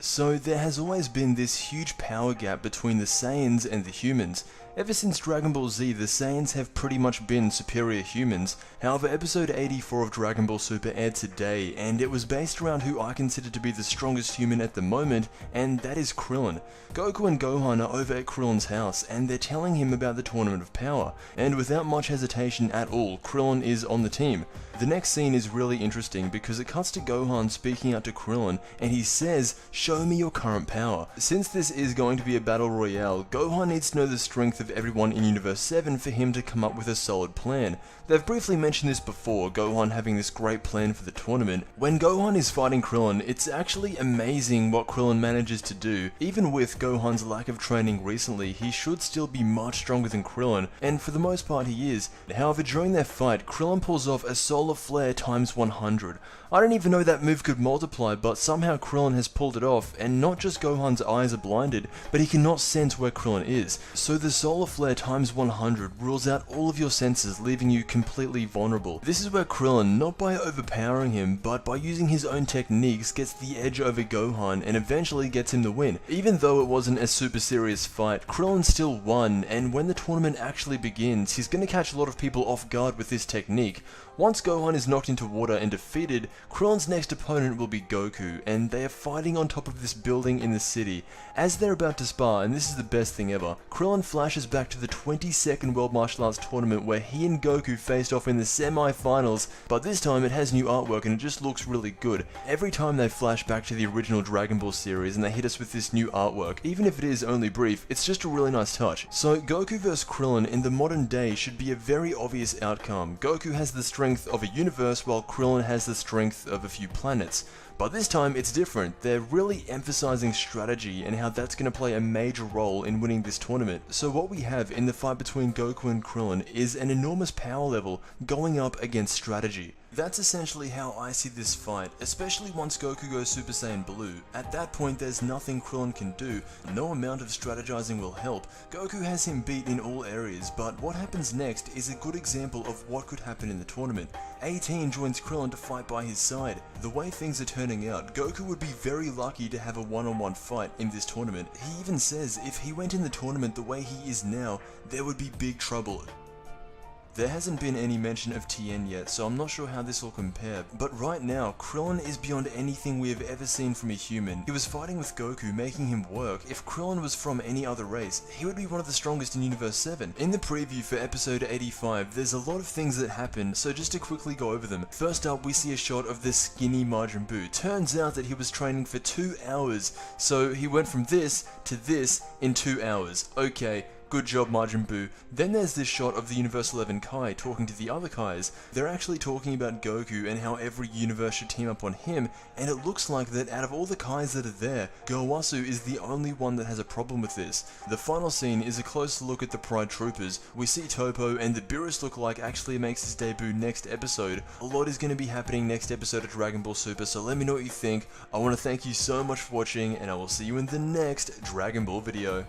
So there has always been this huge power gap between the Saiyans and the humans. Ever since Dragon Ball Z, the Saiyans have pretty much been superior humans. However, episode 84 of Dragon Ball Super aired today, and it was based around who I consider to be the strongest human at the moment, and that is Krillin. Goku and Gohan are over at Krillin's house, and they're telling him about the Tournament of Power, and without much hesitation at all, Krillin is on the team. The next scene is really interesting because it cuts to Gohan speaking out to Krillin, and he says, "Show me your current power." Since this is going to be a battle royale, Gohan needs to know the strength of everyone in Universe 7 for him to come up with a solid plan. They've briefly mentioned this before, Gohan having this great plan for the tournament. When Gohan is fighting Krillin, it's actually amazing what Krillin manages to do. Even with Gohan's lack of training recently, he should still be much stronger than Krillin, and for the most part he is. However, during their fight, Krillin pulls off a solar flare times 100. I don't even know that move could multiply, but somehow Krillin has pulled it off, and not just Gohan's eyes are blinded, but he cannot sense where Krillin is. So the solar flare times 100 rules out all of your senses, leaving you completely vulnerable. This is where Krillin, not by overpowering him, but by using his own techniques, gets the edge over Gohan and eventually gets him the win. Even though it wasn't a super serious fight, Krillin still won, and when the tournament actually begins, he's going to catch a lot of people off guard with this technique. Once Gohan is knocked into water and defeated, Krillin's next opponent will be Goku, and they are fighting on top of this building in the city. As they're about to spar, and this is the best thing ever, Krillin flashes back to the 22nd World Martial Arts Tournament where he and Goku faced off in the semi-finals, but this time it has new artwork and it just looks really good. Every time they flash back to the original Dragon Ball series and they hit us with this new artwork, even if it is only brief, it's just a really nice touch. So Goku vs Krillin in the modern day should be a very obvious outcome. Goku has the strength of a universe while Krillin has the strength of a few planets. But this time it's different. They're really emphasizing strategy and how that's going to play a major role in winning this tournament. So what we have in the fight between Goku and Krillin is an enormous power level going up against strategy. That's essentially how I see this fight, especially once Goku goes Super Saiyan Blue. At that point there's nothing Krillin can do, no amount of strategizing will help. Goku has him beat in all areas, but what happens next is a good example of what could happen in the tournament. 18 joins Krillin to fight by his side. The way things are turning out, Goku would be very lucky to have a one-on-one fight in this tournament. He even says if he went in the tournament the way he is now, there would be big trouble. There hasn't been any mention of Tien yet, so I'm not sure how this will compare, but right now, Krillin is beyond anything we have ever seen from a human. He was fighting with Goku, making him work. If Krillin was from any other race, he would be one of the strongest in Universe 7. In the preview for episode 85, there's a lot of things that happen, so just to quickly go over them. First up, we see a shot of the skinny Majin Buu. Turns out that he was training for 2 hours, so he went from this to this in 2 hours. Okay. Good job, Majin Buu. Then there's this shot of the Universe 11 Kai talking to the other Kais. They're actually talking about Goku and how every universe should team up on him, and it looks like that out of all the Kais that are there, Gowasu is the only one that has a problem with this. The final scene is a close look at the Pride Troopers. We see Toppo, and the Beerus lookalike actually makes his debut next episode. A lot is going to be happening next episode of Dragon Ball Super, so let me know what you think. I want to thank you so much for watching, and I will see you in the next Dragon Ball video.